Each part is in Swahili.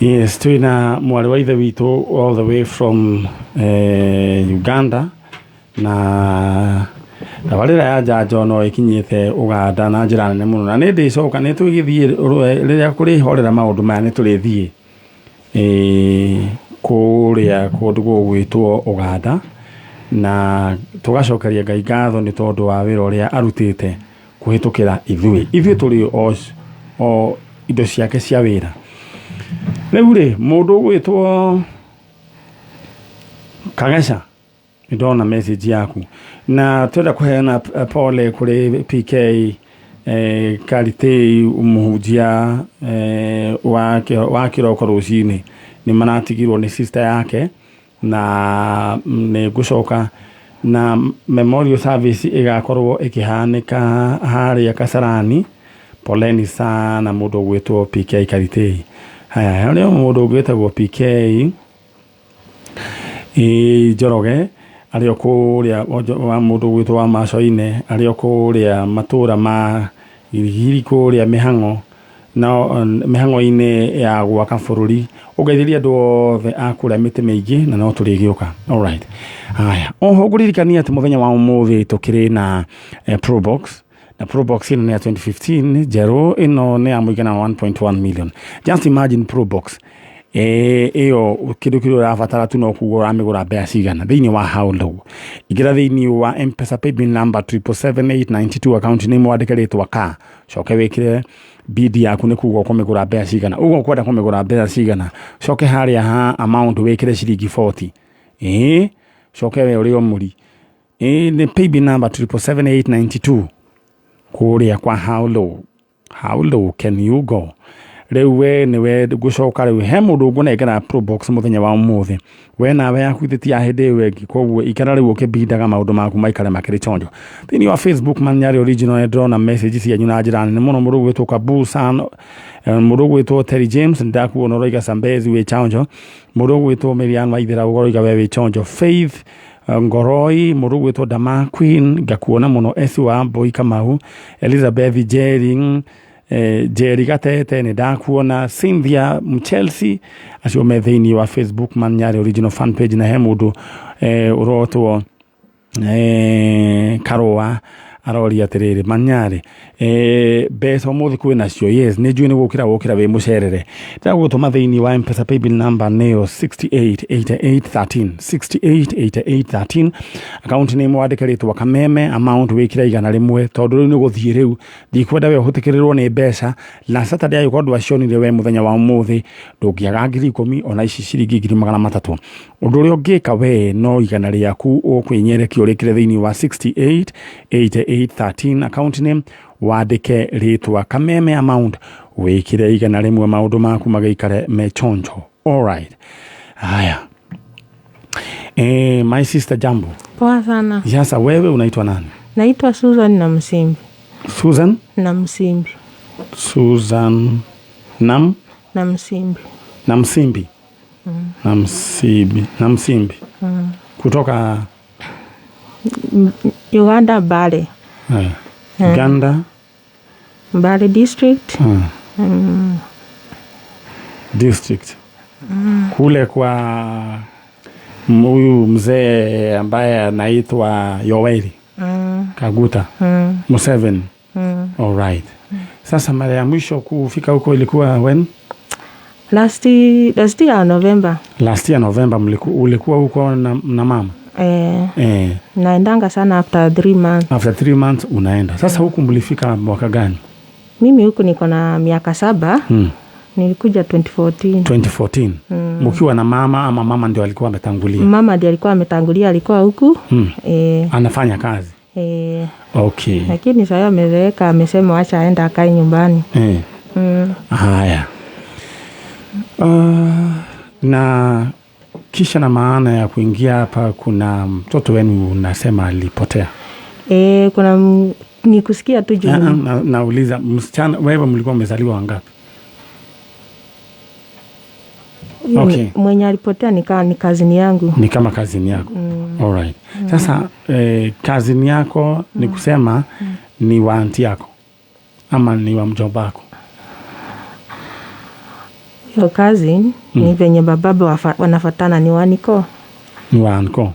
Yes, tuina mwari wa ithe witũ all the way from Uganda na tabarĩra ya Njanjo no ikinyĩte Uganda na njĩra nene mũno na nĩ ndĩcoka nĩ twĩgĩthiĩ rĩrĩa kũrĩ horera maũndũ maya nĩ tũrĩthiĩ kũrĩa kũndũ gwĩtwo Uganda na tũgacokeria Ngai ngatho nĩ tondũ wa wĩra ũrĩa arutĩte kũhĩtũkĩra ithuĩ tũrĩ o indo ciake cia wĩra. Rĩu rĩ mũndũ gwĩtwo Kagesha ndona message yaku na twenda kuheana pole kuri PK Karitei umuhujia wa kiroko rucini ni manatigirwo ni sister yake na ni gucoka na memorial service igakorwo ikihanika haria Kasarani. Poleni sana mundu gwitwo PK Karitei. Haya leo mundu gwitagwo PK Njoroge ario kuria wa mundu gwitwo wa Macoine ario kuria matura ma irigiri kuria mihango na mihango-ini ya gwaka bururi ugeithiria andu othe akura miti miingi na no turigioka. All right. Haya oho guririkania ati muthenya wa umuthi tukiri na Probox na Probox ino ni ya 2015 jero ino ni ya muigana 1.1 million. Just imagine Probox iyo kidu rafatara tu no kugura amigura bea cigana thiini wa how low igira thiini wa M-Pesa paybill number 77892 account name wandĩkĩrĩtwo ka coke wikire bidi yaku ni kugura kumigura bea cigana ugo kwenda kumigura bea cigana coke haria ha amount wikire ciringi 40 coke we uri omuri ni paybill number 77892 kuria kwa how low can you go. Rewe niwe gucoka rewe he mundu ngunengera Probox muthenya wa umuthi we nawe yakwithiti ahinde wengi koguo ikara rewe ukibindaga maundu maku maikare makiri chonjo thini wa Facebook Man-Nyari original drona message cia nyuna njira nene muno mundu gwitwo Kabusan mundu gwitwo Terry James ndakuona roiga Sambezi we chonjo mundu gwitwo Miriam Waithera ugoroiga we chonjo Faith Ngoroi mundu gwitwo Dama Queen ngakuona muno esi wa Boy Kamau Elizabeth Jering Jerry Gatete ni ndakuona Cynthia Mchelsea acio me thiini wa Facebook Man-Nyari original fan page na he mundu urotwo Karoa arori atiriri Man-Nyari beso muthi kwina cio yes ni njui ni gukira we mucerere ndagutuma thiini wa M-Pesa paybill number neo 688813 account name wandĩkĩrĩtwo Kameme amount wikira igana rimwe tondu riu ni guthie riu ndikwenda we hutikirirwo ni mbeca na Saturday ayo ndwa cionire we muthenya wa umuthi ndungiaga 10,000 ona ici ciringi 300 undu uria ungika we no igana riaku ukwinyerekio rikire thiini wa 688813 account name wandike ritwa Kameme amount wikire igana rimwe maundu maku magaikare mechonjo. All right. Haya my sister jambo. Poa sana. Sasa wewe unaitwa nani? Naitwa Susan Namsimbi. Susan Namsimbi. Susan Namsimbi. Namsimbi. Kutoka Uganda Mbale. Uganda Mbale district. District. Kule kwa huyu mzee ambaye anaitwa Yoweri Kaguta Museveni. All right. Sasa mara ya mwisho kufika huko ilikuwa when? Last year November. Last year November ulikuwa huko na mama? Naendanga sana after 3 months. After 3 months unaenda. Sasa huku mlifika mwaka gani? Mimi huku niko na miaka 7. Nilikuja 2014. Mkiwa na mama ama mama ndio alikuwa ametangulia? Mama ndiye alikuwa ametangulia, alikuwa huku. Anafanya kazi. Okay. Lakini sasa amezeeka, amesema acha aenda akae nyumbani. Haya. Na kisha na maana ya kuingia hapa kuna mtoto wenu unasema alipotea. Kuna nikusikia tu juu. Nauliza msichana wewe mlikuwa mmezaliwa wangapi? Okay. Mwenye alipotea ni kazini yangu. Ni kama kazini yako. All right. Sasa kazini yako ni kusema ni wa aunti yako ama ni wa mjomba wako? Hiyo cousin ni venye baba wanafatana ni waniko. Ni waniko.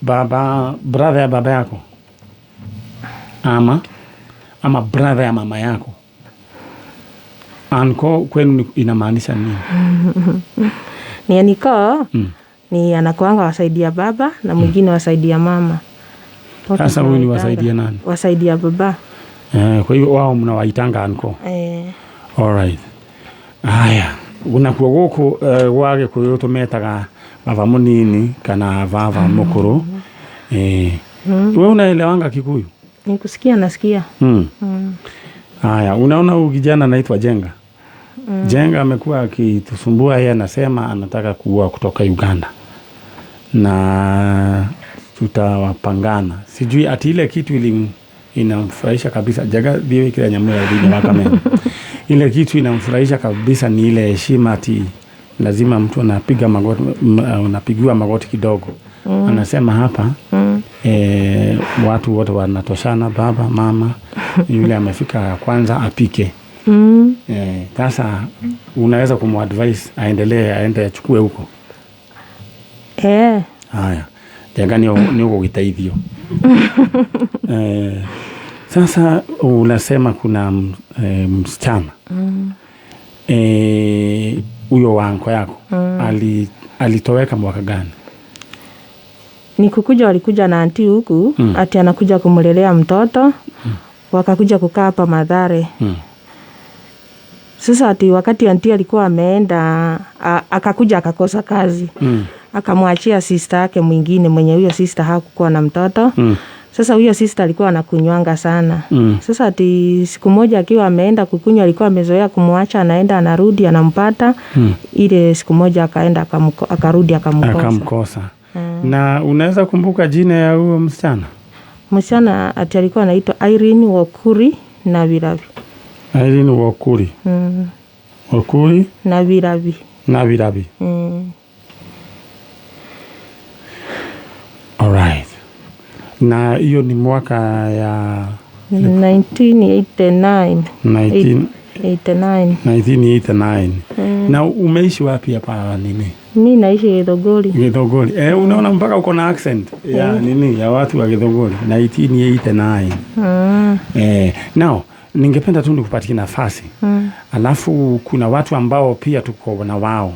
Baba brother ya baba yako ama brother ya mama yako. Anko kwenu inamaanisha nini? Ni aniko ni anakuanga wasaidia baba na mwingine wasaidia mama. Sasa huyu ni wasaidia nani? Wasaidia baba. Kwa hiyo wao mnawaitanga anko. Alright. Haya, unakuwa goko wage kuyo tumetaga baba munini kana baba mukuru. Wewe unaelewanga Kikuyu? Nikusikia nasikia. Haya, unaona huyu kijana anaitwa Jenga. Jenga amekuwa akitusumbua, yeye anasema anataka kuwa kutoka Uganda. Na tutawapangana. Sijui ati ile kitu inamfurahisha kabisa. Jaga diwe kila nyamura dini wakame. Ile kitu inamfurahisha kabisa ni ile heshima ati lazima mtu anapiga magoti, unapigiwa magoti kidogo. Anasema hapa watu wote wanatoshana, baba, mama, yule amefika kwanza apike. Sasa unaweza kumadvise aende achukue huko. Haya. Jaga ni uko kitaidhio. Sasa unasema kuna msichana. Huyo wanko yako alitoweka mwaka gani? Walikuja na aunti huku, ati anakuja kumlelea mtoto. Wakakuja kukaa hapa Mathare. Sasa ati wakati aunti alikuwa ameenda, akakuja akakosa kazi. Akamwachia sister yake mwingine mwenye huyo sister hakukuwa na mtoto. Sasa huyo sister alikuwa anakunywanga sana. Sasa ati siku moja akiwa ameenda kukunywa, alikuwa amezoea kumwacha anaenda anarudi anampata. Ile siku moja akaenda akarudi akamkosa. Na unaweza kumbuka jina ya huyo msichana? Msichana ati alikuwa anaitwa Irene Wakuri na Viravi. Irene Wakuri. Wakuri na Viravi. Alright. Na hiyo ni mwaka ya 1989. 1989. Na umeishi wapi hapa nini? Mimi naishi Githunguri. Githunguri. Unaona mpaka uko na accent ya nini ya watu wa Githunguri. 1989. Now ningependa tu nikupatie nafasi. Alafu kuna watu ambao pia tuko na wao.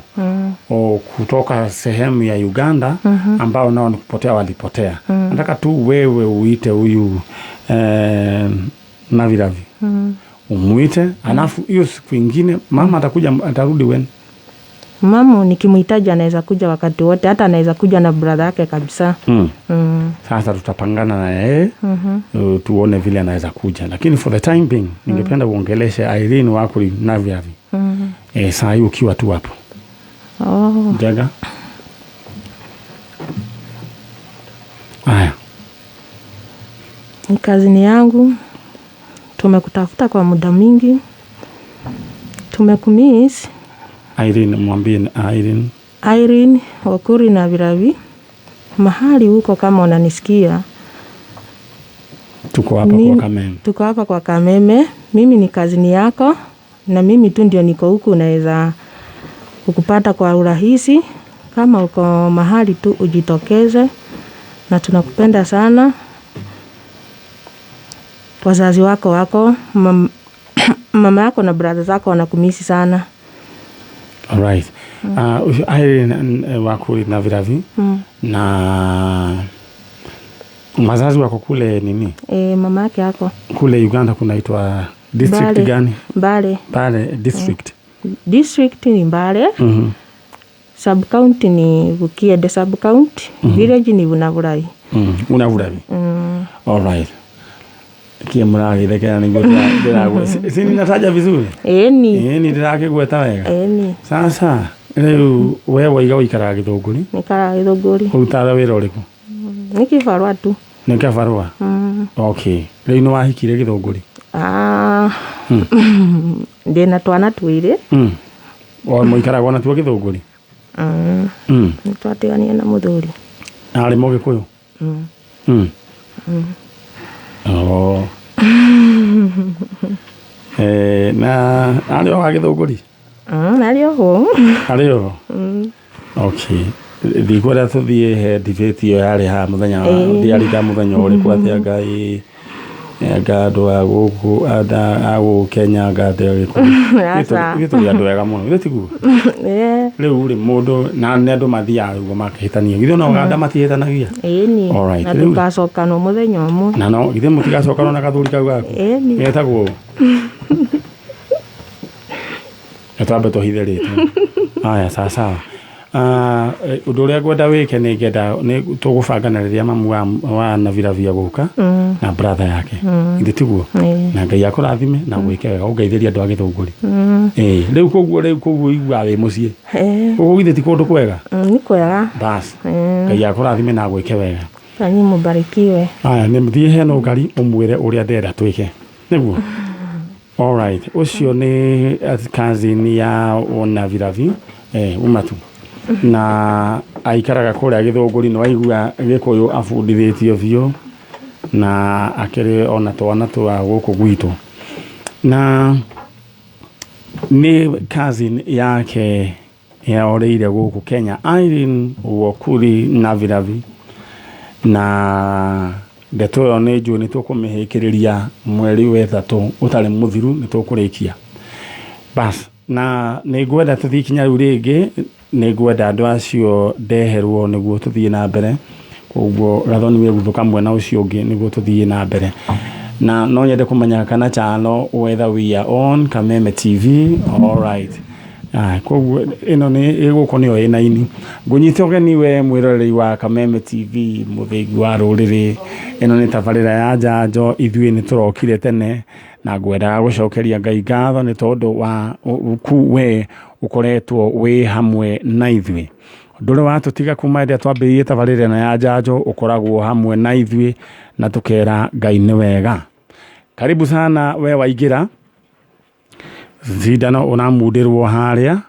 Kutoka sehemu ya Uganda ambao nao ni kupotea walipotea. Nataka tu wewe uite huyu Naviravi. Umuite, alafu hiyo siku nyingine mama atarudi when? Mama nikimhitaji anaweza kuja wakati wote, hata anaweza kuja na brother yake kabisa. Sasa tutapangana na yeye tuone vile anaweza kuja, lakini for the time being ningependa uongeleshe Irene wako Naviravi. Saa hiyo ukiwa tu hapo. Jaga. Haya. Ni kazini yangu. Tumekutafuta kwa muda mingi. Tumekumiss. Irene, mwambie Irene. Irene Wakuri na Viravi. Mahali huko kama unanisikia. Tuko hapa kwa Kameme. Tuko hapa kwa Kameme. Mimi ni kazini yako. Na mimi tu ndio niko huku, unaweza kukupata kwa urahisi. Kama uko mahali tu ujitokeze. Na tunakupenda sana. Wazazi wako mama yako na brother zako wanakumisi sana. Alright. Irene wako na Viravi. Na wazazi wako kule nini? Mama yake yako kule Uganda kunaitwa district gani? Mbale district. District ni Mbale. Sub county ni Bukia de sub county. Village ni Unavurai. Unavurai. Alright. Kia mragi lekea ni gwe. Sini nataja vizuri? Ni ndirake gweta wega. Sasa leo wewe ikara Githunguri? Nikara Githunguri. Urutaga wira uriku? Nikibarua tu. Nikibarua? Okay. Leo no wahikire Githunguri? Ndina twana twire. Muikaraga na tuo Githunguri? Twatigania na muthuri. Ari Mugikuyu? Na ari wa Githunguri? Nario ho. Ario. Okay. Thigora tuthie he debate yo yari ha muthenya ndiari ka muthenya uri kwathia Ngai ngado aguku agu Kenya ngado gitu andu wega muno gitigu riu ri mundu na andu mathia ugo makihitania githo no ganda matihitanagia ni na tugacoka no muthenya umwe na no githe mutigacoka no na gathuri kau gaku getagwo etwabe tuhitherite aya sasa undu uria ngwenda wike ni ngenda ni tugubangana riria mamu wa Naviravia guka na brother yake nditiguo na Ngai akurathime na gwike wega ungeithiria andu a Githunguri riu koguo igua wi mucii uguo githe ti kundu kwega ni kwega bas Ngai akurathime na gwike wega Ngai mubarikiwe aya ni mthie he Nungari umwire uria ndenda twike niguo alright ucio ni cousin ya Naviravia umatu na aikaraga kuria Githunguri no aigua Gikuyu abundithitio biu na akiri ona twana twa guku gwitu na ni cousin yake ya oreire guku Kenya Irene Wokuri Naviravia na ndeto yo ni njui ni tukumihikiriria mweri wa 3 utari muthiru ni tukurikia bas na ni ngwenda tuthii kinya riu ringi ni ngwenda andu acio ndeherwo niguo tuthii na mbere koguo gathoni we guthuka mwena ucio ungi niguo tuthii na mbere na no nyende kumenya kana channel whether we are on Kameme TV all right koguo ino ni iguko niyo ina ini ngunyite ogeni we mwiroreri wa Kameme TV muthigi wa ruriri ino ni tabarira ya Njanjo ithui ni turokire tene na ngwenda gucokeria Ngai ngatho ni tondu wa we ukoretwo we hamwe na ithui nduri watutiga kuma ndia twambiririe tabarira na ya Njanjo ukoragwo hamwe na ithui na tukera Ngai ni wega karibu sana we waingira zidano unamudirwo haria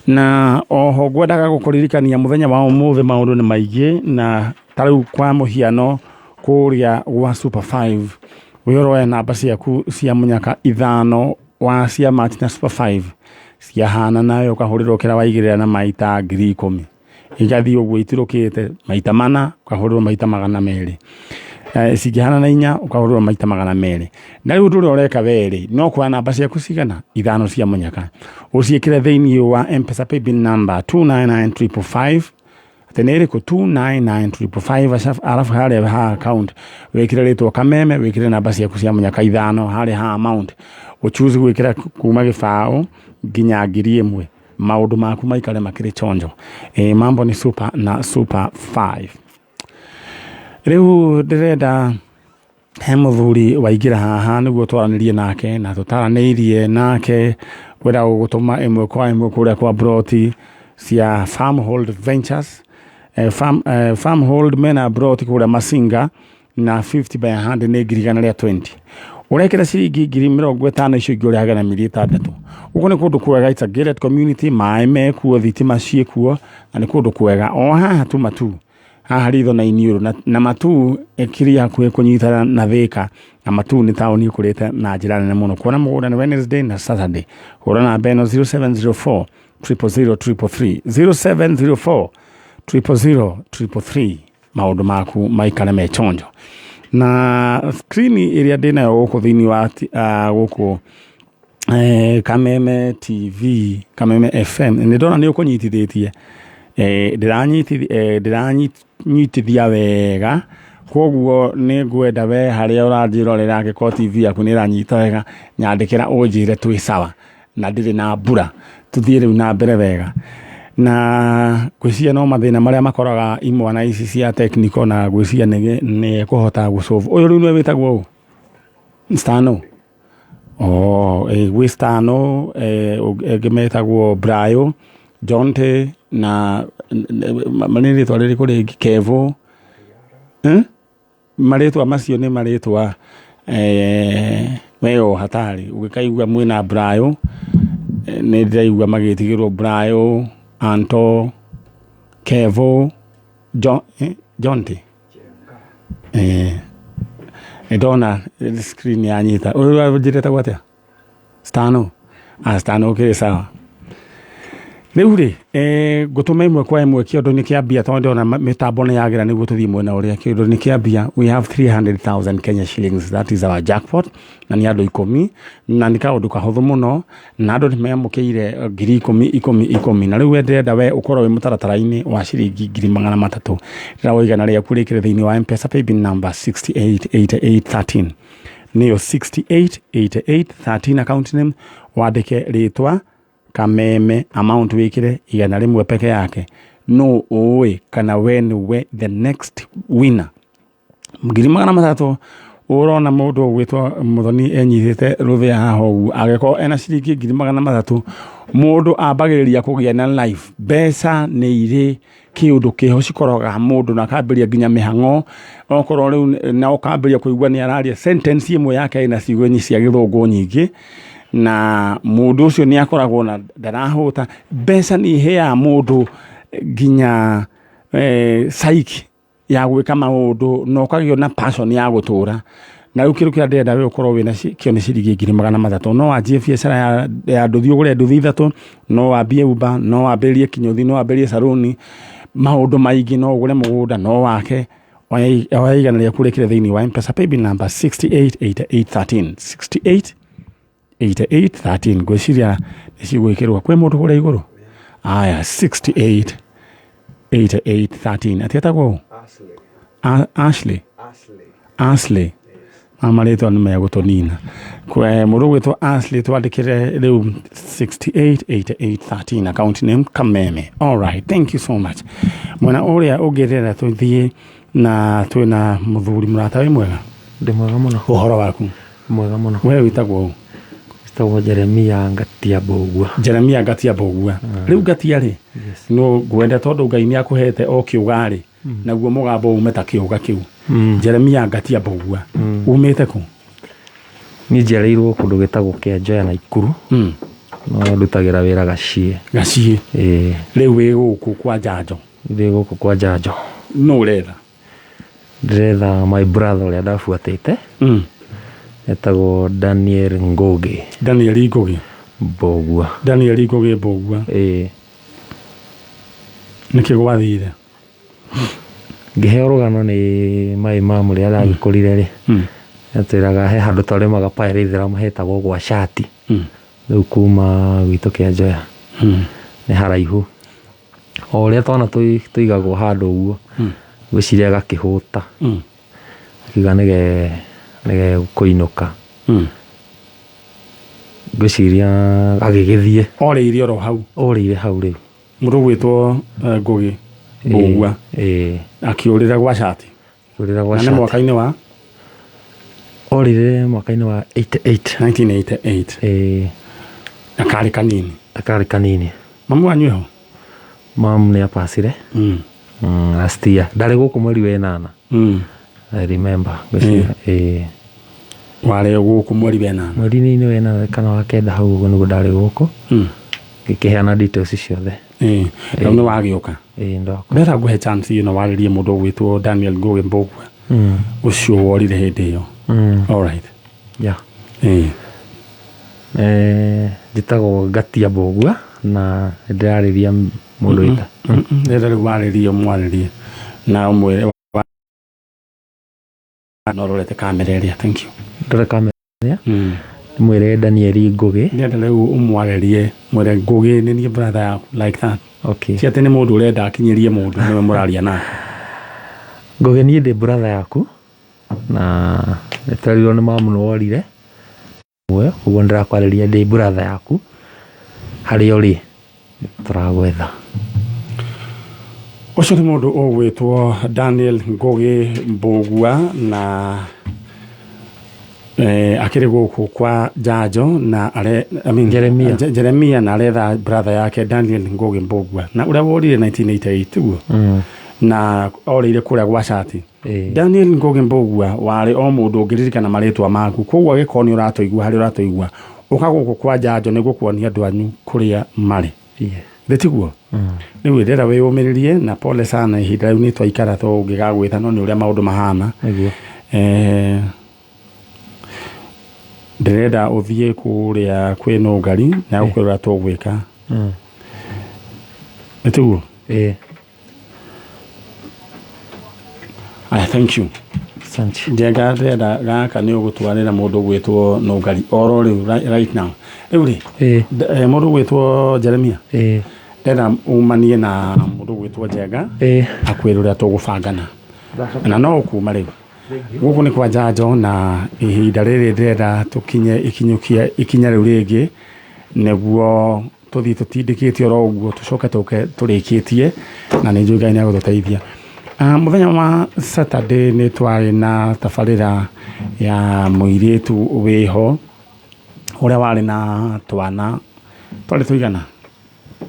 na oho ngwendaga gukuririkania muthenya wa umuthi maundu ni maigi na tariu kwa muhiano kuria gwa Super 5 wiyoroe namba ciaku cia munyaka 5 wa cia match na Super 5 cia hana nayo ukahurirwo kira waigirira na maita 10,000 igathi uguo itirukite maita 4 ukahurirwo maita 200 sigihana na 4 ukahurirwo maita 200 na riu nduri oreka weri no kwa namba ciaku cigana 5 cia munyaka uciikire thiini wa M-Pesa paybill number 299555 tenere ko 299555 alafu hale ha account wekire ritwa Kameme wekire namba ciaku cia munyaka 5 hale ha amount uchuze gwikira kuma gifao nginya 1,000 maundu maku maikare makire chonjo mambo ni super na Super 5 riu ndirenda he muthuri waingira haha niguo twaranirie nake na tutaranirie nake gwira gutuma imwe kwa imwe kuria kwa broti cia Farmhold Ventures Farmhold mena broti kuria Masinga na 50 by 100 ni girigana ria 20 urekera ciringi 50,000 icio ingĩ ũrĩhaga na 6,000 uko ni kundu kwega it's a gated community maĩ mekuo thitima ciĩkuo na ni kundu kwega o haha tu matu haha ritho na iniuru na matu ekiri hakuhĩ kũnyitana na Thika na matu ni taũni ĩkũrĩte na njĩra nene mũno kuona mũgũnda ni Wednesday na Saturday hũra namba ĩno 0704 000 0704 000 maundu maku maikare me chonjo na screen area ndina yo guku thiini wa guku Kameme TV Kameme FM ni ndona ni ukunyitithitie ndiranyitithia wega koguo ni ngwenda we haria uranjirorera ngiko TV yaku ni ranyita wega nyandikira unjire twi sawa na ndiri na mbura tuthie riu na mbere wega na gwiciria no mathina maria makoraga imwana ici cia technical na gwiciria ni kuhota gusolve uyu riu ni witagwo Stano gwi Stano ngimetagwo Brayo Jonte na maritwa ririku ringi Kevo maritwa macio ni maritwa weo hatari ugikaigua mwina Brayo ni ndiraigua magitigirwo Brayo Anto Kevo Jonte ndona screen yanyita uyu wajireta gwatia Stano Astano okay sawa. Rĩu rĩ ngũtũma imwe kwa imwe kĩondo-inĩ kĩa mbia tondũ ndĩrona mĩtambo nĩ yagira nĩguo tũthiĩ mwena ũrĩa kĩondo-inĩ kĩa mbia we have 300,000 Kenya shillings that is our jackpot na nĩ andũ 10 na nĩ kaũndũ kahũthũ mũno na andũ nĩ meamũkĩire 10,000 na rĩu we ndĩrenda we ũkorwo wĩ mũtaratara-inĩ wa ciringi 300,000 rĩrĩa waigana rĩaku rĩkĩre thĩinĩ wa M-Pesa paybill number 688813 nĩyo 688813 account name wandĩke rĩtwa kameme amount wikire igana rimwe peke yake no owe kana we the next winner 300,000 urona mundu gwitwa muthoni enyithite ruthia haho ageko ena ciringi 300,000 mundu ambagiriria kugia na life besa ni iri kiundu kiho cikoroga mundu na kambiria nginya mihango okorwo riu na ukambiria kuigua ni araria sentence imwe yake ina ciugo nyi cia githungu nyingi na mundu ucio ni akoragwo na ndarahota mbeca ni ihea mundu nginya psyche ya gwika maundu no kagio na passion ya gutura na riu kiru kia ndenda we ukorwo wina kio ni ciringi 300,000 no wanjie biacara ya nduthi ugure nduthi ithatu no wambie Uber no wambirie kinyothi no wambirie saloni maundu maingi no ugure mugunda no wake oyaigana rĩa kurekire thĩinĩ wa M-Pesa paybill number 688813 6813 gwiciria nicigwikirwa kwe mundu kuria iguru aya 688813 atietagwo Ashley amaretwa ni megutonina kwe mundu gwitwa Ashley twandikire riu 688813 account name kameme. All right, thank you so much. Mwana uria ugirira tuthie na twina muthuri murata wi mwega ndi mwega muno uhoro waku mwega muno wewe witagwo Tagwo Jeremia Ngatiabogua. Riu Ngatia ri no gwenda tondu Ngai ni akuhete o kiugari naguo mugambo umeta kiuga kiu. Jeremia Ngatiabogua umete ku ni njereirwo kundu gitagwo Njanjo na Ikuru no ndutagira wira Gacie riu wi guku kwa Njanjo no uretha my brother uria ndafuatite etagwo Daniel Ngugi Bogua niki gwathire ngiheo rugano ni mai mamu ria aragikurire ri atiraga he handu twaremaga paire ithira mahetagwo gwa shati riu kuma gwitu Njanjo ni haraihu o ria twana tuigagwo handu uguo gwiciria gakihuta kiga nige kuinuka gwiciria agigithie orire hau riu mundu gwitwo Ngugi Bogua akiurira gwa shati na mwaka-ini wa orire mwaka-ini wa 1988 akari kanini mamu wanyu ho mamu ni apasire last year ndari guku mweri wa 8 I remember wale guku mweri wa 8 mweri-ini wa 8 kana wa 9 hau uguo nigu ndari guku gikiheana details ciothe na no wagiuka ndoko ndera guhe chance ino waririe mundu gwitwo Daniel Ngugi Bogua ucio worire hindi iyo all right njitagwo Ngatia Bogua na ndirariria mundu ita ndera waririe mwaririe na umwe nororete kamera ĩrĩa thank you ndore kamera mwere Daniel Ngugi ndenda rĩu umwarerie mwere Ngugi nĩ niĩ brother yaku like that okay si atĩ nĩ mũndũ ũrenda akinyerie mũndũ nĩwe mũraria nake Ngugi niĩ ndĩ brother yaku na nĩtwerirwo nĩ mamu nĩ worire we ũguo ndirakwarĩria ndĩ brother yaku harĩa ũrĩ turagwetha ucio nĩ mũndũ ũgwĩtwo Daniel Ngugi Bogua na akiri guku kwa Njanjo na Jeremia na aretha brother yake Daniel Ngugi Bogua na uria worire 1988 na orire kuria gwa shati Daniel Ngugi Bogua wari o mundu ungiririkana maritwa maku koguo agikoni uratoigua hari uratoigua ukaguku kwa Njanjo niguo kuonia andu anyu kuria mari Betiguo niwe ndera we umiririe na pole sana ihinda riu ni twaikara to ungigagwita no ni uria maundu mahana ndirenda uthie kuria kwi Nungari na ukwira tugwika etugo I thank you Njenga ndenda gaka ni ugutwarira mundu gwitwo Nungari oro riu right now riu ri mundu gwitwo Jeremia ndenda umanie na mundu gwitwo Njenga akwira uria tugubangana na no ukuma riu guku ni kwa Njanjo na ihinda riri ndenda tukinye ikinya riu ringi neguo tuthi tutindikite oro uguo tucoke tuke turikitie na ni njuga ni agututeithia muthenya wa Saturday ni twari na tabarira ya muiritu wiho uria wari na twana twari tuigana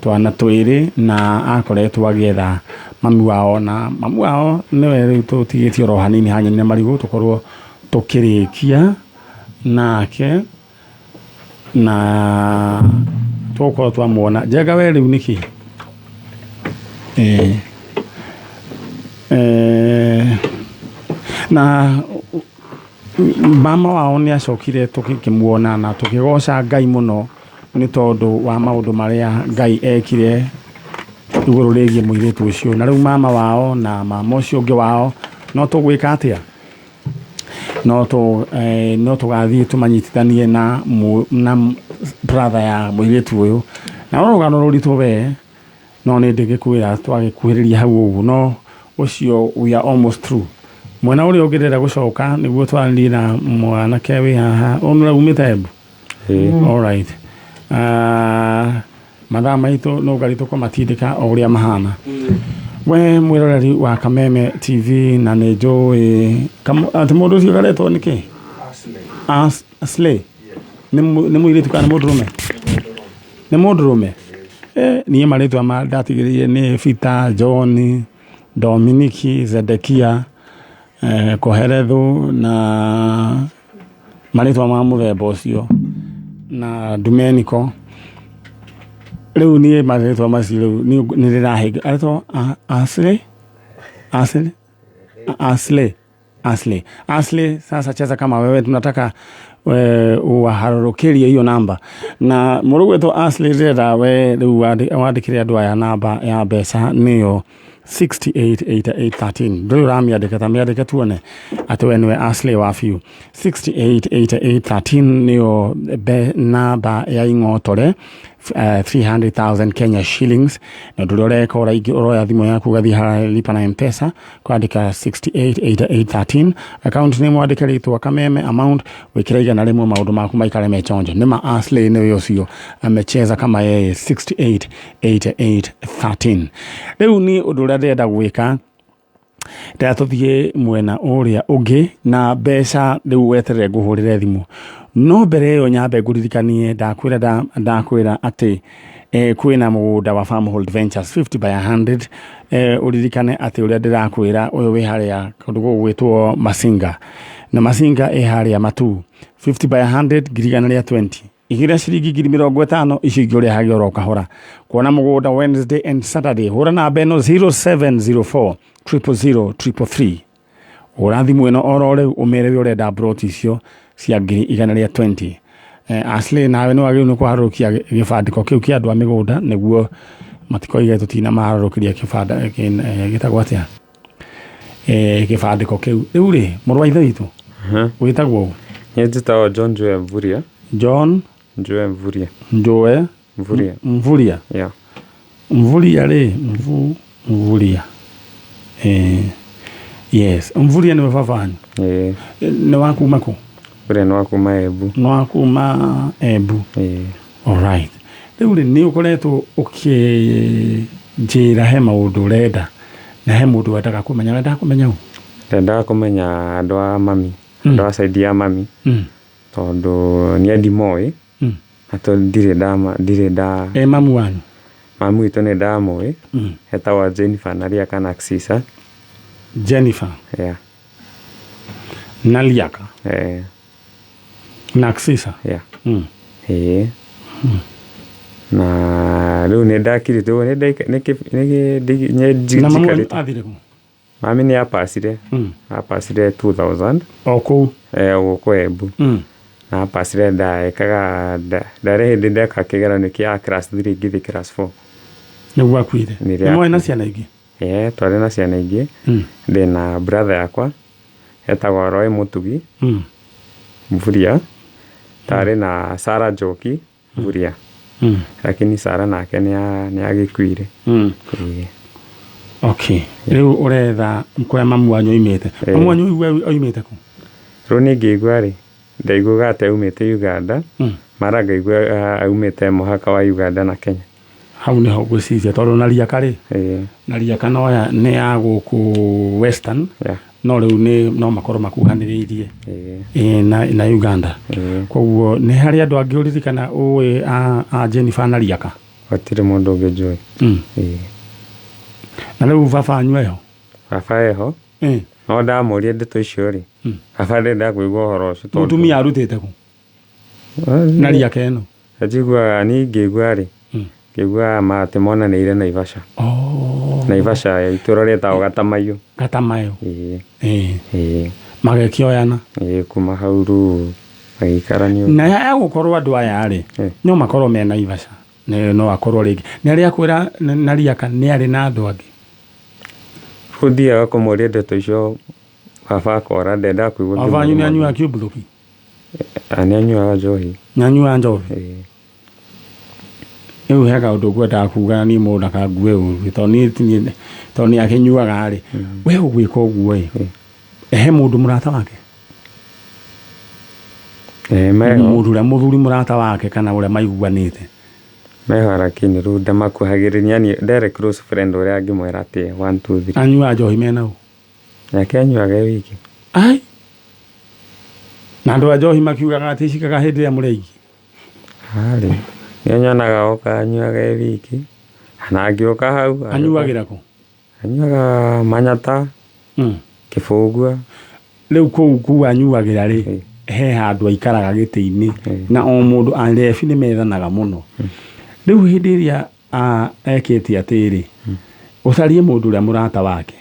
twana twiri na akoretwo agietha mami wao na mami wao niwe riu tutigitie oro hanini hanyine marigu tukorwo tukirikia nake na tukorwo twamwona Njenga we riu niki na mama wao ni acokire tukimuona na tukigoca Ngai muno ni tondu wa maundu maria Ngai ekire iguru rigie muiritu ucio na riu mama wao na mama ucio ungi wao no tugwika atia no tugathie tumanyitithanie na brother ya muiritu uyu na rugano ruritu we no ni ndigikwira twagikuhiriria hau ugu no ucio we are almost through mwana uri ogirera gucoka niguo twari na mwana kewi haha onura umite Embu all right madama ito Nungari tukomatindika o uria mahana we mwiroreri wa Kameme TV na nejo ati mundu ucio garetwo niki Asle ni muiritu kana mundurume ni mundurume ni maritwa ma ndatigiririe ni Fita John Dominiki Zedekia Koherethu na maritwa ma muthemba ucio na Domenico riu ni maritwa macio riu ni rirahe aritwa Asle sasa cheza kama wewe tunataka uharurukirie hiyo namba na murugweto Asle rera we riu wandikire andu aya namba ya mbeca niyo 688813 ndio ramiandika tamiandika tuone atwe niwe Asle wa fiu 688813 niyo namba ya ingotore 300,000 Kenya shillings na nduroreka oroya thimo yaku gathi lipa na M-Pesa kwandika 688813 account name wandika ritwa Kameme amount wikiraiga na rimwe maundu maku maikare mechonjo nima Asle niwe ucio amecheza kama yeye 688813 riu ni undu ndenda gwika ndatuthie mwena uria ungi na mbeca riu weterere nguhurire thimu no mbere yo nyambe nguririkanie ndakwira ati kwina mugunda wa Farmhold Ventures 50 by 100 uririkane ati uria ndirakwira uyu wi haria kundu gugwitwo Masinga na Masinga haria matu 50 by 100 girigana ria 20 igira ciringi 50 icio igore hagio ro kahora kuona mugunda Wednesday and Saturday hura na beno 0704 000 urathi mweno orore umerewe urenda brought icio cia 120 Asle nawe no agire no kuharukia gifandiko kiu kia andu a migunda niguo matikoige tutina maharukiria kifanda gitagwo atia gifandiko kiu riu ri murwa ithe itu witagwo njitagwo John Joe Mvuria Joe Mvuria yeah Mvuria ri Mvuria yes Mvuria ni wafafani ni wakuma ku ure no akuma Embu all right riu ni ukoretwo ukijira he maundu urenda na he mundu wendaga kumenya ndenda kumenya andu a mami andu a side ya mami tondu ni andimoi ato ndirenda mamu wanyu mamu itu ni ndamoi etawa Jennifer naria kana Axisa Jennifer yeah naliaka Naxisa yeah na riu ni ndakiri tu ni na mamu athire ku mami ni apasire 2000 oku uko Embu na pasire ndaekaga ndare hindi ndeka kigeranio kia class 3 ngithi class 4 nĩguo akuire nĩmwe na ciana ingĩ twarĩ na ciana ingĩ ndĩna brother yakwa etagwo Roy Mũtugi Mvuria tarĩ na Sarah Njoki Mvuria lakini Sarah nake nĩagĩkuire okay rĩu ũretha kũrĩa mamu wanyu oimĩte mamu wanyu oimĩte kũ rĩu nĩngĩigua rĩ ndaiguaga atĩ aumĩte Uganda mara ngaigua aumĩte mũhaka wa Uganda na Kenya hau nĩho ngwĩciria tondũ na riaka rĩ na riaka noya nĩ ya gũkũ western no rĩu no makorwo makuhanĩrĩirie na Uganda koguo nĩ harĩ andũ angĩ ũririkana ũĩ a Jennifer na riaka hatirĩ mũndũ ũngĩ njũĩ na rĩu baba anyu eho baba eho no ndamũria ndeto icio rĩ baba ndenda kũigua ũhoro ũcio tondũ mũtumia arutĩte kũ na riaka ĩno njiguaga niĩ ngĩigua rĩ ngĩigua atĩ monanĩire Naivasha Naivasha itũra rĩtagwo Gatamayo magĩkĩoyana kuma hau rĩu magĩikarania na yagũkorwo andũ aya rĩ no makorwo me Naivasha no akorwo rĩngĩ nĩ arĩa kwĩra na riaka nĩ arĩ na andũ angĩ Futhiaga kũmũria ndeto icio baba akora ndenda kũigua baba anyu nĩ anyuaga kiũmbũthũki nĩanyuaga njohi nyanyua njohi rĩu he kaũndũ ngwendaga kuga niĩ mũndũ ndakangue ũru tondũ nĩ akĩnyuaga rĩ we ũgwĩka ũguo ĩ he mũndũ mũrata wake mũndũ ũrĩa mũthuri mũrata wake kana ũrĩa maiguanĩte meho lakini rĩu ndamakuhagĩrĩria niĩ nderĩ close friend ũrĩa angĩmwĩra atĩ 1 2 3 anyuaga njohi mena ũ nake anyuaga wiki ai na andũ a njohi makiugaga atĩ cikaga hĩndĩ ĩrĩa mũrĩ aingĩ harĩ nĩnyonaga oka anyuaga wiki na angĩoka hau anyuagĩra kũ anyuaga Manyata Kĩbũgua rĩu kũu anyuagĩra rĩ he handũ aikaraga gĩtĩ-inĩ na o mũndũ arebi nĩ methanaga mũno rĩu hĩndĩ ĩrĩa ekĩte atĩrĩ ũcarie mũndũ ũrĩa mũrata wake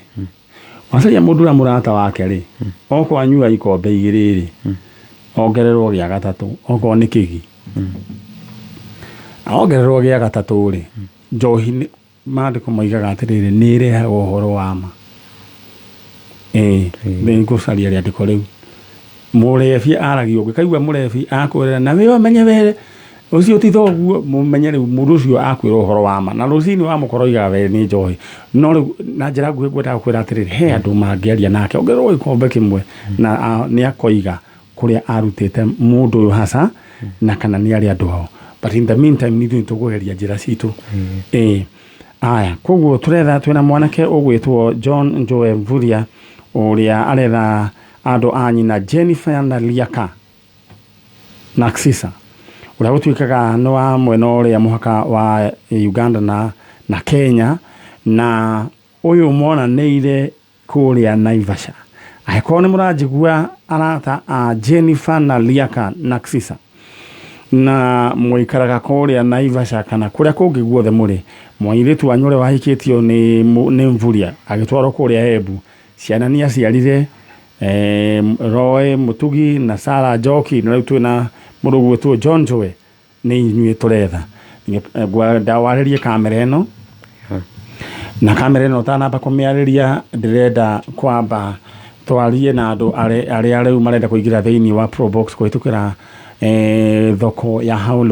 wacaria mũndũ ũrĩa mũrata wake rĩ okorwo anyua ikombe igĩrĩ rĩ ongererwo gĩa gatatũ okorwo nĩ kĩgi ongererwo gĩa gatatũ rĩ njohi maandĩko moigaga atĩrĩrĩ nĩ ĩrehaga ũhoro wa ma nĩngũcaria rĩandĩko rĩu mũrebi aragia ũngĩkaigua mũrebi akwĩrĩra na wĩ wamenye were ũcio ti thoguo mũmenye rĩu mũndũ ũcio akwĩra ũhoro wa ma na rũcinĩ wa mũkoro iga we nĩ njohi no rĩu na njĩra nguhĩ ngwendaga kwĩra atĩrĩrĩ he andũ mangĩaria nake ongererwo gĩkombe kĩmwe na nĩ akoiga kũrĩa arutĩte mũndũ ũyũ hasa na kana nĩ arĩ andũ ao but in the meantime nĩ tũkũgeria njĩra citũ aya koguo tũretha twĩna mwanake ũgwĩtwo John Njoe Mvuria ũrĩa aretha andũ a nyina Jennifer na Liaka Naksisa ũrĩa gũtuĩkaga nĩ wa mwena ũrĩa mũhaka wa Uganda na Kenya na ũyũ monanĩire kũrĩa Naivasha angĩkorwo nĩ mũranjigua arata a Jennifer na Liaka Naksisa na mũikaraga kũrĩa Naivasha kana kũrĩa kũngĩ guothe mũrĩ mũirĩtu wanyu ũrĩa wahikĩtio nĩ Mvuria agĩtwarwo kũrĩa Embu ciana nĩ aciarire Roy Mũtugi na Sarah Njoki na rĩu twĩna mũndũ gwĩtwo John Njoe nĩ inyuĩ tũretha ndawarĩrie kamera ĩno na kamera ĩno ũtanamba kũmĩarĩria ndĩrenda kwamba twarie na andũ arĩa rĩu marenda kũingĩra thĩinĩ wa Probox kũhĩtũkĩra thoko ya How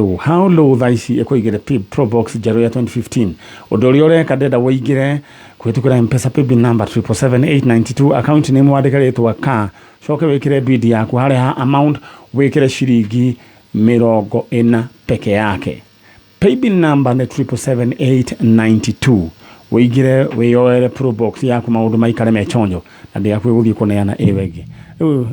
Low thaa ici ĩkũigĩre Probox njerũ ya 2015 ũndũ ũrĩa ũreka ndenda wĩingĩre kũhĩtũkĩra M-Pesa paybill number 777-892 account name wandĩka rĩtwa ka coke wĩkĩre bid yaku harĩa amount wĩkĩre ciringi 40 peke yake paybill number nĩ 777-892 wĩingĩre wĩyoere Probox yaku maũndũ maikare mechonjo na ndĩgakwĩ gũthiĩ kũneana ĩwegi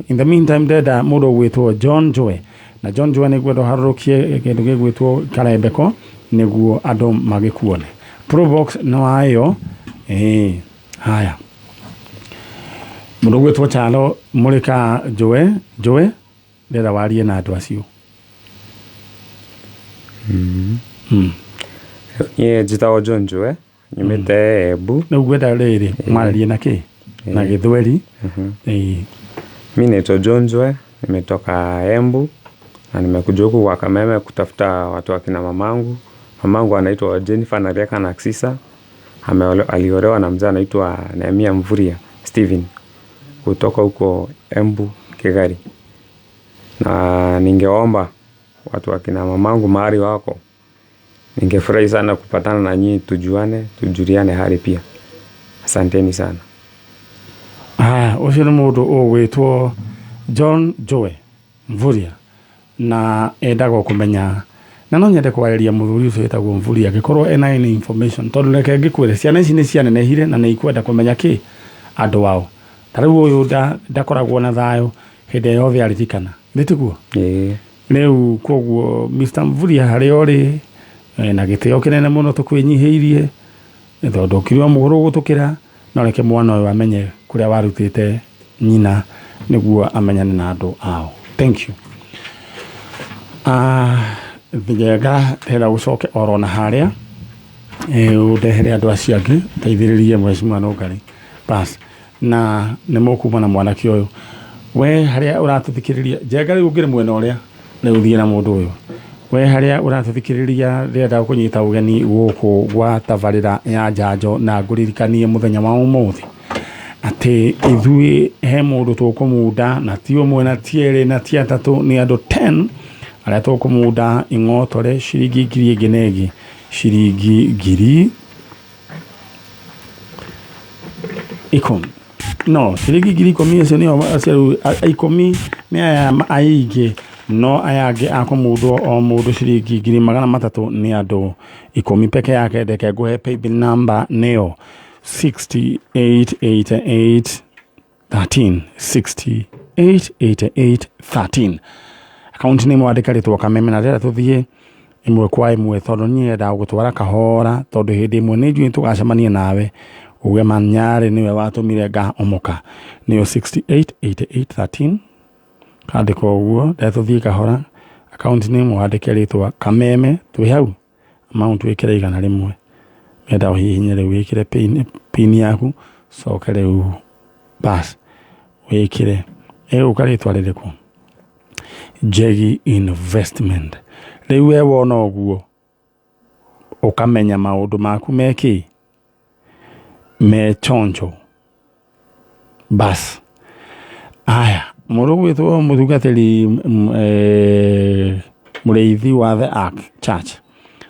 in the meantime ndenda mũndũ gwĩtwo John Njoe na John Njoe nĩguo harũrũkie kĩndũ gĩgwĩtwo karembeko nĩguo andũ magĩkuone Probox no ayo haya mũndũ gwĩtwo Chalo Mũrĩka Njoe ndĩrenda warie na andũ acio njĩtagwo John Njoe nyumĩte Embu rĩu ngwenda rĩrĩ mararie na kĩ na Gĩthweri mimi naitwa John Njoe nimetoka Embu Na nimekuja huku kwa Kameme kutafuta watu wakina mamangu. Mamangu anaitwa Jennifer Nariaka Naksisa. Aliolewa na mzee anaitwa Nehemia Mvuria Steven kutoka huko Embu Kigari. Na ningeomba watu wakina mamangu mahali wako, ningefurahi sana kupatana na nyinyi, tujuane, tujuliane hali pia. Asanteni sana. Ucio nĩ mũndũ ũgwĩtwo John Joe Mvuria, na endaga kũmenya, na no nyende kwarĩria mũthuri ũcio wĩtagwo Mvuria angĩkorwo ena any information, tondũ reke ngĩkwĩre ciana ici nĩ cianenehire na nĩ ikwenda kũmenya kĩ andũ ao. Ta rĩu ũyũ ndakoragwo na thayũ hĩndĩ yothe aririkana, nĩtiguo? Rĩu koguo Mr. Mvuria harĩa ũrĩ na gĩtĩo kĩnene mũno tũkwĩnyihĩirie, tondũ ũkĩrĩ mũhũrũ gũtũkĩra, no reke mwana ũyũ amenye kũrĩa warutĩte nyina nĩguo amenyane na andũ ao. Thank you. Thigenga hera gũcoke oro na harĩa ũndehere andũ acio angĩ teithĩrĩrie mheshimiwa Nungari bas, na nĩ mũkuma na mwanake ũyũ we harĩa ũratũthikĩrĩria. Njenga rĩu ũngĩrĩ mwena ũrĩa rĩu thiĩ na mũndũ ũyũ. We harĩa ũratũthikĩrĩria rĩenda kũnyita ũgeni gũkũ gwa tabarĩra ya Njanjo, na ngũririkanie mũthenya wa ũmũthĩ atĩ ithuĩ he mũndũ tũkũmunda, na ti ũmwe na ti erĩ na ti atatũ, nĩ andũ 10 arĩa tũkũmunda ing'otore ciringi ngiri ĩngĩ na ĩngĩ ciringi ngiri 10. No, ciringi ngiri 10 icio nĩo aciaru 10 nĩ aya aingĩ, no aya angĩ akũmundwo o mũndũ ciringi ngiri 300 nĩ andũ 10 peke yake. Ndeke ngũhe paybill number nĩyo 688813 688813. Akaunti nĩ mwandĩka rĩtwa Kameme, na rĩrĩa tũthiĩ ĩmwe kwa ĩmwe, tondũ niĩ nyendaga gũtwara kahora, tondũ hĩndĩ ĩmwe nĩ njũĩ tũgacemania nawe uge Man-Nyari nĩwe watũmire ngahomoka, nĩyo 688813 kandĩka ũguo. Rĩrĩa tũthiĩ kahora, akaunti nĩ mwandĩke rĩtwa Kameme, twĩ hau amount wĩkĩre 100. Nenda ũhihinye rĩu wĩkĩre pin yaku, coke rĩu bas wĩkĩre ũka rĩtwa rĩrĩkũ, Njegi Investment. Rĩu we wona ũguo ũkamenya maũndũ maku mekĩ me chonjo bas. Aya, mũndũ gwĩtwo mũtungatĩri mũrĩithi wa The Ark Church,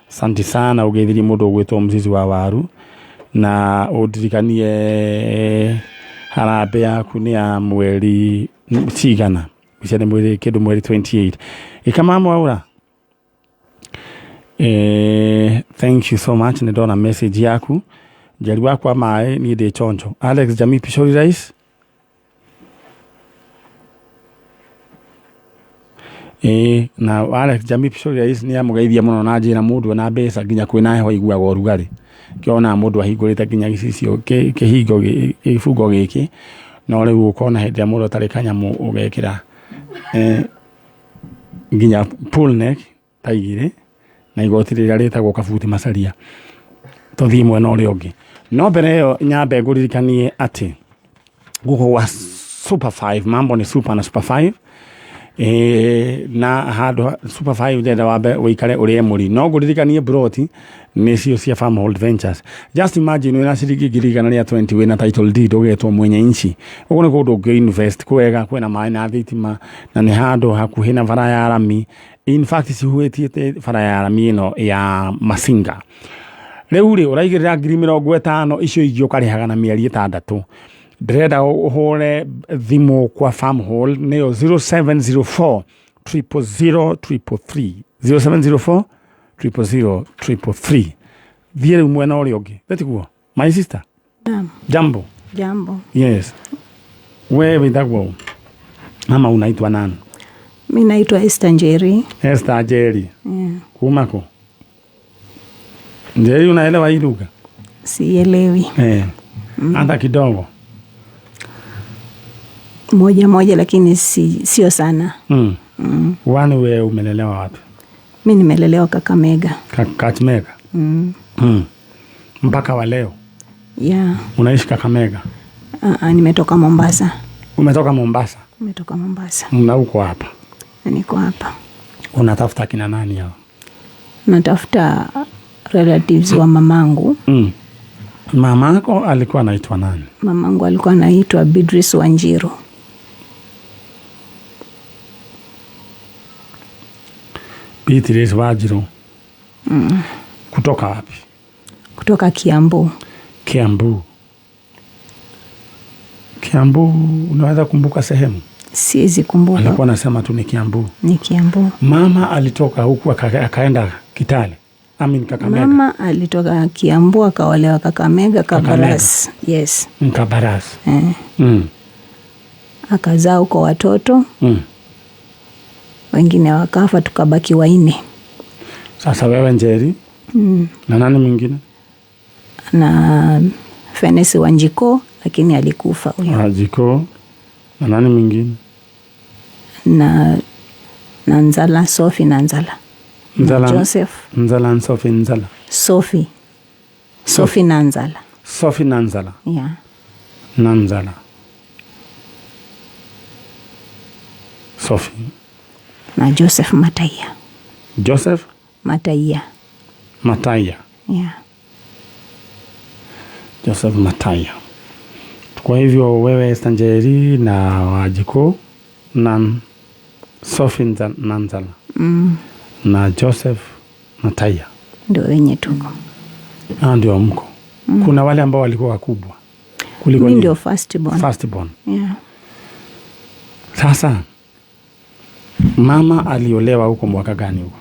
santi sana ũgeithirie mũndũ gwĩtwo Mzizi wa Waru, na ũndirikanie harambĩ yaku nĩ ya mweri cigana, ica nĩ mweri kĩndũ mweri 28 ikamamwa ura. Thank you so much, nĩ ndona message yaku. Njari wakwa maĩ niĩ ndĩ chonjo. Alex Jamii Pishori Rais, na Alex Jamii Pishori Rais nĩ amũgeithia mũno na njĩra mũndũ na mbeca nginya kwĩna heho iguaga ũrugarĩ, kĩona mũndũ ahingũrĩte nginya gĩcicio kĩhingo gĩbungo gĩkĩ, no rĩu ũkona hĩndĩ ya mũndũ atarĩ kanyamũ ũgekĩra nginya pull neck ta igĩrĩ na igoti rĩrĩa rĩtagwo kabuti macaria. Tũthiĩ mwena ũrĩa ũngĩ, no mbere ĩyo nyambe ngũririkanie atĩ gũkũ gwa Super 5 mambo nĩ super na Super 5. Na handũ Super 5 ndenda wambe ũikare ũrĩe mũri, no ngũririkanie broti nĩcio cia Farmhold Ventures. Just imagine wĩna ciringi ngiri 120 wĩna title deed ũgetwo mwenye inchi, ũguo nĩ kũndũ ũngĩ invest kwega, kwĩna maĩ na thitima, na nĩ handũ hakuhĩ na bara ya rami. In fact cihuĩtie bara ya rami ĩno ya Masinga. Rĩu rĩ ũraigĩrĩra ngiri 50 icio ingĩ ũkarĩhaga na mĩeri 6. Ndĩrenda ũhũre thimũ kwa Farmhold nĩyo 0704 000 333 0704 000 333. Thiĩ rĩu mwena ũrĩa ũngĩ, betiguo my sister. Jambo. Jambo. Yes. Wewe wĩtagwo mama unaitwa nani? Mimi naitwa Esther Njeri. Esther Njeri. Kumako? Njeri unaelewa hii lugha? Sielewi. Hata kidogo. Moja lakini sio sana. Wani wewe umelelewa wapi? Mimi nimelelewa Kakamega. Kakamega? Mpaka wa leo? Yeah. Unaishi Kakamega? Nimetoka Mombasa. Umetoka Mombasa? Nimetoka Mombasa. Na uko hapa? Niko hapa. Unatafuta kina nani hao? Natafuta relatives wa mamangu. Mamako alikuwa anaitwa nani? Mamangu alikuwa anaitwa Beatrice Wanjiru. Beatrice Wanjiru. Kutoka wapi? Kutoka Kiambu. Kiambu. Kiambu, unaweza kumbuka sehemu? Siwezi kumbuka. Alikuwa anasema tu ni Kiambu. Ni Kiambu. Mama alitoka huku akaenda Kitale. Kakamega. Mama alitoka Kiambu akaolewa Kakamega, Kabaras. Yes. Kabaras. Akazaa huko watoto. Wengine wakafa, tukabaki 4. Sasa wewe Njeri. Na nani mwingine? Na Fenesi Wanjiko, lakini alikufa huyo. Wanjiko. Na nani mwingine? Na Nzala, Sophie na Nzala. Nzala, Joseph. Nzala, Sophie, Nzala. Sophie na Nzala. Sophie na Nzala. Yeah. Na Nzala. Sophie. Na Joseph Mataya. Joseph Mataya. Yeah. Joseph Mataya. Kwa hivyo wewe Njeri na Wanjiko na Sophie na Nzala. Na Joseph Mataya. Ndio wenye tuko. Ndio mko. Kuna wale ambao walikuwa wakubwa. Kuliko mimi ndio first born. Yeah. Sasa mama aliolewa huko mwaka gani huko?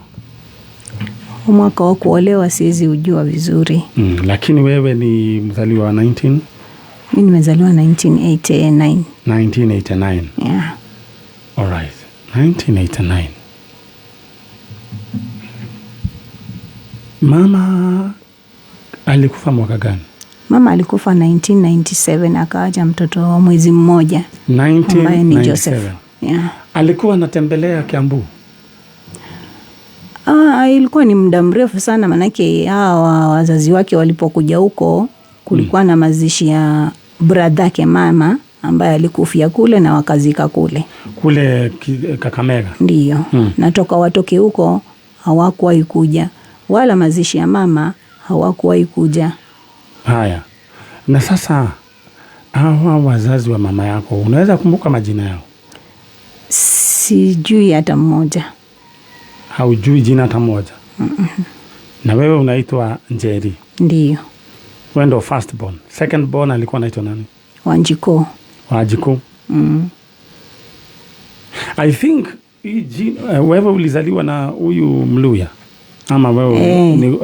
Mwaka wa kuolewa siwezi ujua vizuri. Lakini wewe ni mzaliwa wa 19? Mimi nimezaliwa 1989. 1989. Yeah. All right. 1989. Mama alikufa mwaka gani? Mama alikufa 1997, akaacha mtoto wa mwezi mmoja. 1997. Yeah. Alikuwa anatembelea Kiambu? Ilikuwa ni muda mrefu sana, manake hawa wazazi wake walipokuja huko kulikuwa na mazishi ya bradhake mama ambaye alikufia kule na wakazika kule Kakamega. Ndiyo. Natoka watoke huko hawakuwahi kuja, wala mazishi ya mama hawakuwahi kuja. Haya. Na sasa hawa wazazi wa mama yako unaweza kumbuka majina yao? Sijui hata mmoja. Haujui jina hata moja? Na wewe unaitwa Njeri? Ndiyo. Wewe ndo first born. Second born alikuwa anaitwa nani? Wanjiko. I think wewe ulizaliwa na huyu Mluya ama wewe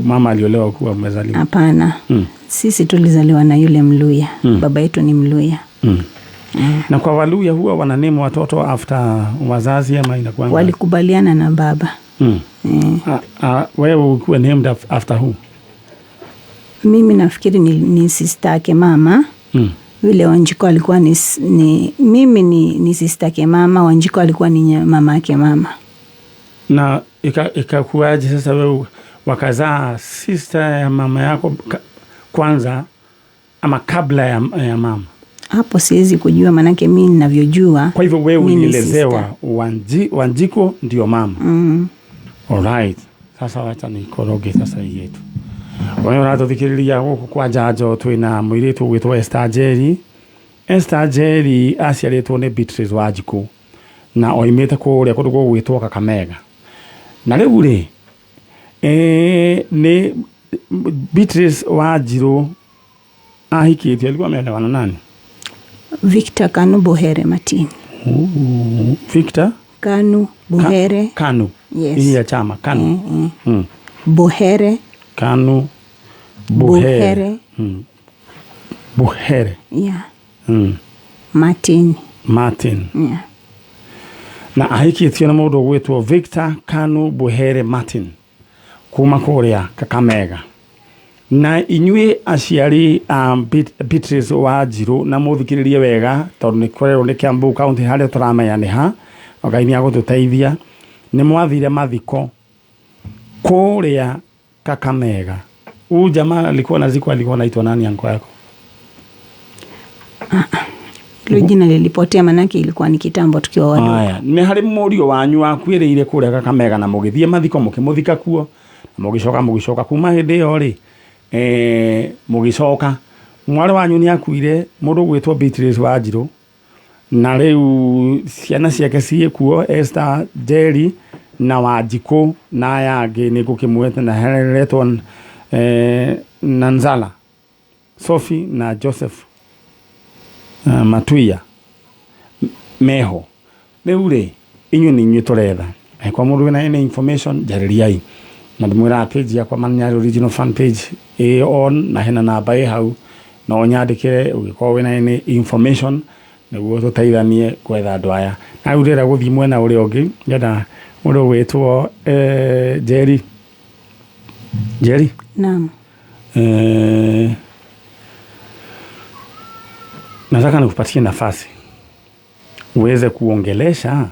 mama aliolewa kuwa umezaliwa? Hapana. Sisi tulizaliwa na yule Mluya. Baba yetu ni Mluya. Na kwa Waluya huwa wananame watoto after wazazi ama inakuwa? Walikubaliana na baba. Wewe ukuwa named after who? Mimi nafikiri ni sister yake mama. Vile Wanjiko alikuwa mimi ni sister yake mama, Wanjiko alikuwa ni mama yake mama. Na ikakuaje sasa wewe wakazaa sister ya mama yako kwanza ama kabla ya mama? Hapo siwezi kujua, manake mimi ninavyojua. Kwa hivyo wewe unielezewa Wanjiko ndio mama. Alright. Sasa wacha nikoroge sasa hii yetu. Wewe unatokiriria huko kwa Njanjo twina mwiritu gwitwa Njeri. Njeri aciaritwo ni Beatrice Wanjiko na oimite kuria kundu gwitwa Kakamega. Na riu ri ni Beatrice Wanjiru ahikitie alikuwa ameelewana nani? Victor Kanu Buhere Matini. Victor Kanu Buhere. Kanu. Yes. Hii ya chama Kanu. Buhere. Kanu Buhere. Buhere. Yeah. Martin. Yeah. Na ahikitie na mundu gwitwo Victor Kanu Buhere Martin kuma kuria Kakamega. Na inyue aciari Beatrice Wanjiru na muthikiririe wega tondu ni kwerwo ni Kiambu county haria turamenya ni ha Ngai ni agututeithia ni mwathire mathiko kuria Kakamega. Huyu jamaa alikuwa naziko alikuwa anaitwa nani anko yako? Hilo jina lilipotea manake ilikuwa ni kitambo tukiwa wadogo. Haya, nĩ harĩ mũriũ wanyu akuĩrĩire kũrĩa Kakamega na mũgĩthiĩ mathiko mũkĩmũthika kuo mũgĩcoka kuma hĩndĩ ĩyo rĩ mũgĩcoka mwarĩ wanyu nĩ akuire mũndũ gwĩtwo Beatrice Wanjirũ na rĩu ciana ciake ciĩ kuo Esther, Jerry na Wanjikũ na aya angĩ nĩ ngũkĩmwĩte na heretwo Nanzala, Sophie na Joseph Matuia meho rĩu rĩ inyuĩ nĩ inyuĩ tũretha kwa mũndũ wĩna any information jarĩriai na ndĩmwĩra page yakwa Man-Nyari original fan page on na hena namba hau no nyandĩkĩre ũngĩkorwo wĩna any information nĩguo tũteithanie gwetha andũ aya na rĩu ndĩrenda gũthiĩ mwena ũrĩa ũngĩ ngenda mũndũ gwĩtwo Jerry. Naam. Nataka nikupatie nafasi uweze kuongelesha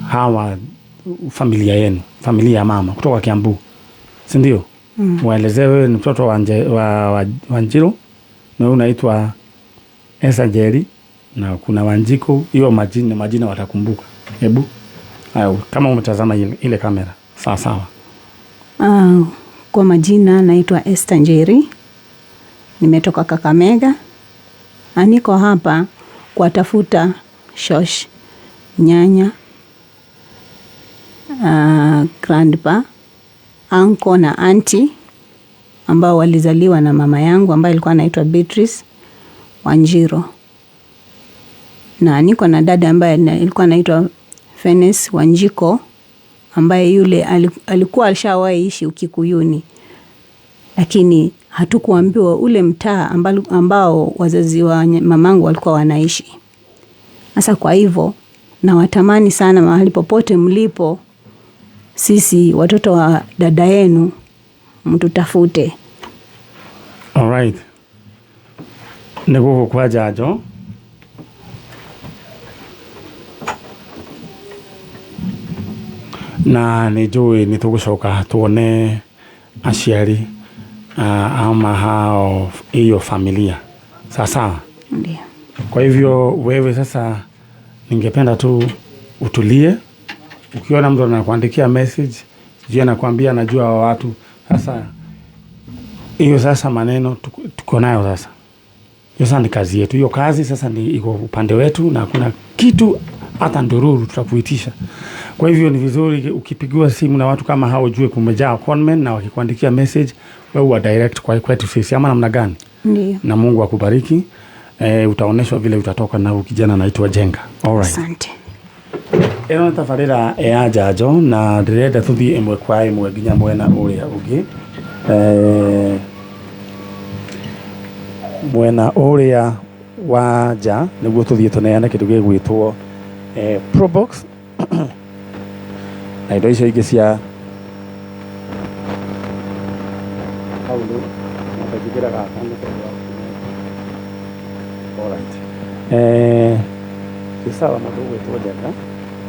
hawa familia yenu, familia ya mama kutoka Kiambu, si ndio? Waelezee wewe ni mtoto wa Wanjirũ na unaitwa Esther Jerry na kuna Wanjikũ, hiyo majina watakumbuka. Hebu kama umetazama ile kamera sawa. Kwa majina naitwa Esther Jerry. Nimetoka Kakamega. Niko hapa kuwatafuta shosh, nyanya, grandpa, uncle na auntie ambao walizaliwa na mama yangu ambaye alikuwa anaitwa Beatrice Wanjirũ. Na niko na dada ambaye alikuwa anaitwa Fenes Wanjiko ambaye yule alikuwa alishawahi ishi Ukikuyuni. Lakini hatukuambiwa ule mtaa ambao wazazi wa mamangu walikuwa wanaishi. Sasa kwa hivyo na watamani sana mahali popote mlipo sisi watoto wa dada yenu mtutafute. All right. Nigugu kwa Njanjo. Na nijui nitũgũcoka tuone aciari ama hao hiyo familia. Sasa. Ndio. Kwa hivyo wewe sasa ningependa tu utulie. Ukiona mtu anakuandikia message, sijui anakuambia najua watu. Sasa hiyo sasa maneno tuko nayo sasa. Hiyo sasa ni kazi yetu. Hiyo kazi sasa ni iko upande wetu na kuna kitu hata ndururu tutakuitisha. Kwa hivyo ni vizuri ukipigiwa simu na watu kama hao ujue kumejaa conmen na wakikuandikia message wewe wa direct kwa kwetu sisi ama namna gani? Ndio. Na Mungu akubariki. Utaoneshwa vile utatoka na kijana anaitwa Jenga. All right. Asante. Eno tafarira ya Njanjo na ndĩrenda tũthiĩ ĩmwe kwa ĩmwe nginya mwena ũrĩa ũngĩ. Mwena ũrĩa wa nja nĩguo tũthiĩ tũneane kĩndũ gĩgwĩtwo Probox na indo icio ingĩ cia paulo na tajikira gaka nĩkĩrĩa. All right. Sawa mũndũ gwĩtwo Jenga.